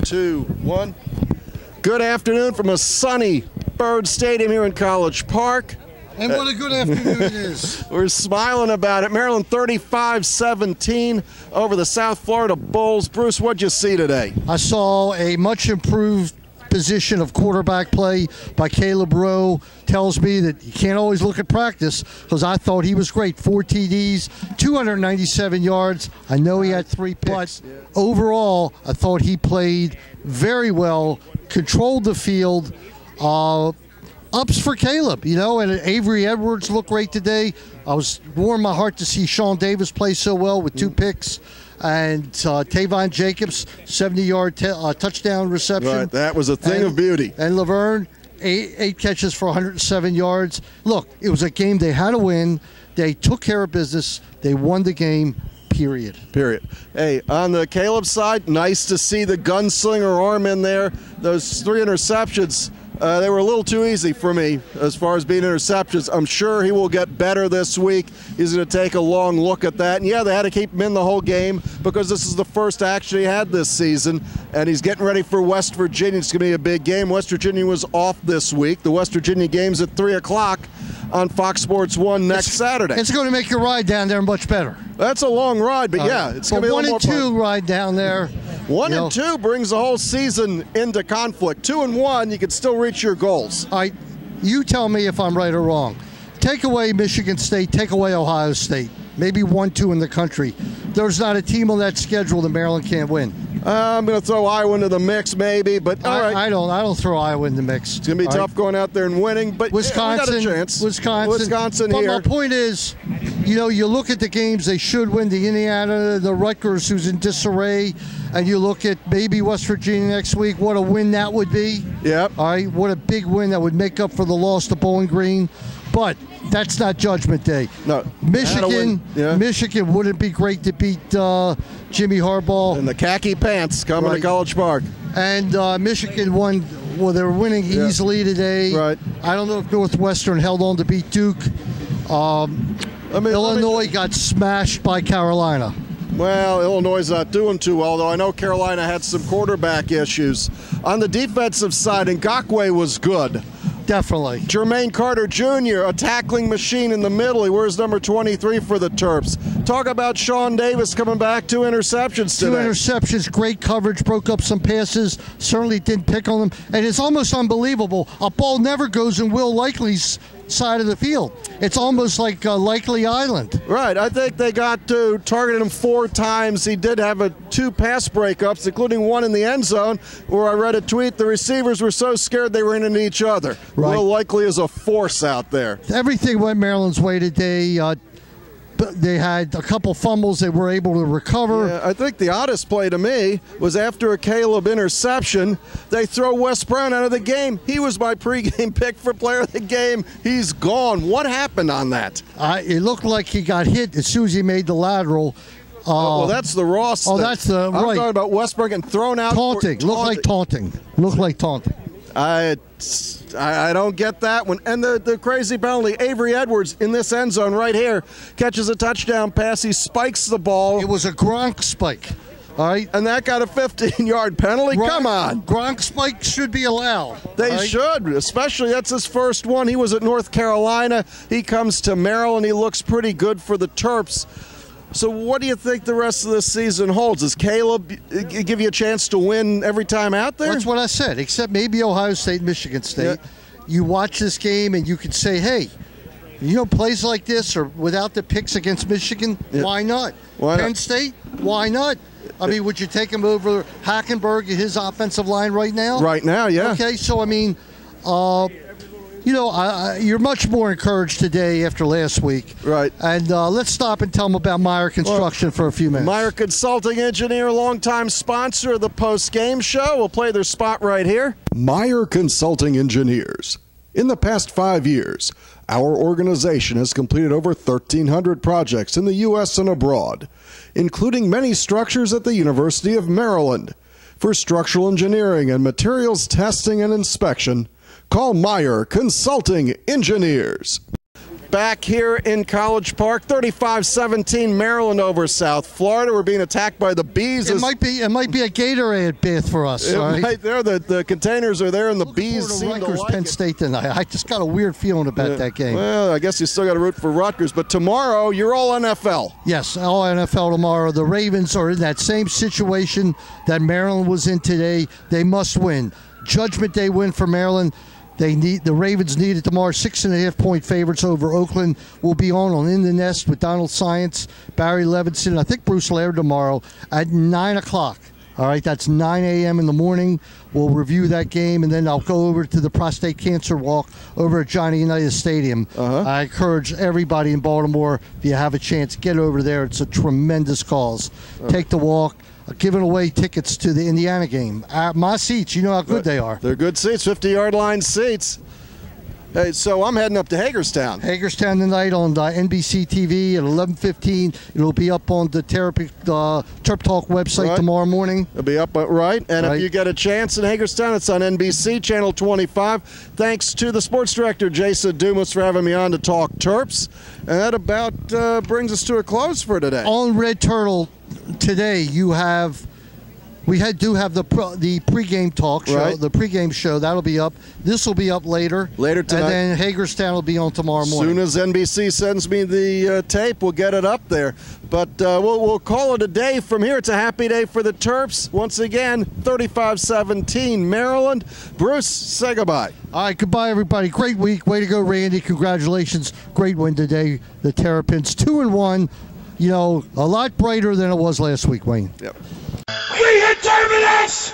2, 1. Good afternoon from a sunny Byrd Stadium here in College Park. And what a good afternoon it is. We're smiling about it. Maryland 35-17 over the South Florida Bulls. Bruce, what'd you see today? I saw a much improved position of quarterback play by Caleb Rowe. Tells me that you can't always look at practice, because I thought he was great. 4 TDs, 297 yards. I know he had 3 picks. But overall, I thought he played very well, controlled the field. Ups for Caleb, you know, and Avery Edwards looked great today. I was warmed my heart to see Sean Davis play so well with 2 picks. And Tavon Jacobs, 70-yard touchdown reception. Right, that was a thing of beauty. And Laverne, 8 catches for 107 yards. Look, it was a game they had to win. They took care of business. They won the game, period. Hey, on the Caleb side, nice to see the gunslinger arm in there. Those 3 interceptions, they were a little too easy for me as far as being interceptions. I'm sure he will get better this week. He's going to take a long look at that. And, yeah, they had to keep him in the whole game because this is the first action he had this season. And he's getting ready for West Virginia. It's going to be a big game. West Virginia was off this week. The West Virginia game's at 3 o'clock on Fox Sports 1 next Saturday. It's going to make your ride down there much better. That's a long ride, but yeah, it's going to be a little more fun. 1 and 2 ride down there. 1 and 2 brings the whole season into conflict. 2 and 1, you can still reach your goals. All right, you tell me if I'm right or wrong. Take away Michigan State, take away Ohio State. Maybe 1-2 in the country. There's not a team on that schedule that Maryland can't win. I'm going to throw Iowa into the mix, maybe, but all right. I don't throw Iowa in the mix. It's going to be tough going out there and winning, but Wisconsin, we got a chance. Wisconsin here. But my point is, you know, you look at the games they should win, the Indiana, the Rutgers, who's in disarray, and you look at maybe West Virginia next week, what a win that would be. Yep. All right, what a big win that would make up for the loss to Bowling Green. But that's not Judgment Day. No. Michigan wouldn't be great to beat Jimmy Harbaugh. And the khaki pants coming to College Park. And Michigan won. Well, they were winning easily today. Right. I don't know if Northwestern held on to beat Duke. Illinois got smashed by Carolina. Well, Illinois is not doing too well, though. I know Carolina had some quarterback issues. On the defensive side, Ngakoue was good. Definitely. Jermaine Carter Jr., a tackling machine in the middle. He wears number 23 for the Terps. Talk about Sean Davis coming back, 2 interceptions today. 2 interceptions, great coverage, broke up some passes, certainly didn't pick on them. And it's almost unbelievable. A ball never goes in Will Likely's side of the field. It's almost like Likely Island. Right. I think they got to target him 4 times. He did have 2 pass breakups, including 1 in the end zone, where I read a tweet, the receivers were so scared they ran into each other. Right. Will Likely is a force out there. Everything went Maryland's way today. They had a couple fumbles they were able to recover. Yeah, I think the oddest play to me was after a Caleb interception, they throw Wes Brown out of the game. He was my pregame pick for player of the game. He's gone. What happened on that? It looked like he got hit as soon as he made the lateral. Well, that's the Ross thing. That's the right. I'm talking about Westbrook getting thrown out. Taunting. Looked like taunting. Looked like taunting. I don't get that one. And the crazy penalty, Avery Edwards in this end zone right here catches a touchdown pass. He spikes the ball. It was a Gronk spike. All right. And that got a 15-yard penalty? Come on. Gronk spike should be allowed. They should, especially that's his first one. He was at North Carolina. He comes to Maryland. He looks pretty good for the Terps. So what do you think the rest of this season holds? Does Caleb give you a chance to win every time out there? That's what I said, except maybe Ohio State, Michigan State. Yeah. You watch this game and you can say, hey, you know, plays like this or without the picks against Michigan, why not? Penn State, why not? I mean, would you take him over Hackenberg and his offensive line right now? Right now, yeah. Okay, so I mean, you know, you're much more encouraged today after last week. Right. And let's stop and tell them about Meyer Construction for a few minutes. Meyer Consulting Engineer, longtime sponsor of the Postgame show. We'll play their spot right here. Meyer Consulting Engineers. In the past 5 years, our organization has completed over 1,300 projects in the U.S. and abroad, including many structures at the University of Maryland. For structural engineering and materials testing and inspection, call Meyer Consulting Engineers. back here in College Park. 35-17 Maryland over South Florida. We're being attacked by the bees. It might be a Gatorade bath for us. Right there, the containers are there, and the bees seem to like Penn State tonight. I just got a weird feeling about that game. Well, I guess you still got to root for Rutgers, but tomorrow you're all NFL. Yes, all NFL tomorrow. The Ravens are in that same situation that Maryland was in today. They must win. Judgment Day win for Maryland. The Ravens need it tomorrow. 6.5-point favorites over Oakland. Will be on In the Nest with Donald Science, Barry Levinson, I think Bruce Laird tomorrow at 9 o'clock. All right, that's 9 a.m. in the morning. We'll review that game, and then I'll go over to the prostate cancer walk over at Johnny Unitas Stadium. I encourage everybody in Baltimore, if you have a chance, get over there. It's a tremendous cause. Take the walk. Giving away tickets to the Indiana game. My seats, you know how good they are. They're good seats, 50-yard line seats. Hey, so I'm heading up to Hagerstown. Hagerstown tonight on NBC TV at 11:15. It'll be up on the TerpTalk website tomorrow morning. It'll be up, right. And if you get a chance in Hagerstown, it's on NBC, Channel 25. Thanks to the sports director, Jason Dumas, for having me on to talk Terps. And that about brings us to a close for today. On Red Turtle today, do have the pregame talk show, the pregame show. That'll be up. This will be up later tonight, and then Hagerstown will be on tomorrow morning. As soon as NBC sends me the tape, we'll get it up there. But we'll call it a day from here. It's a happy day for the Terps. Once again, 35-17 Maryland. Bruce, say goodbye. All right, goodbye, everybody. Great week. Way to go, Randy. Congratulations. Great win today. The Terrapins 2-1. You know, a lot brighter than it was last week, Wayne. Yep. We hit Terminus!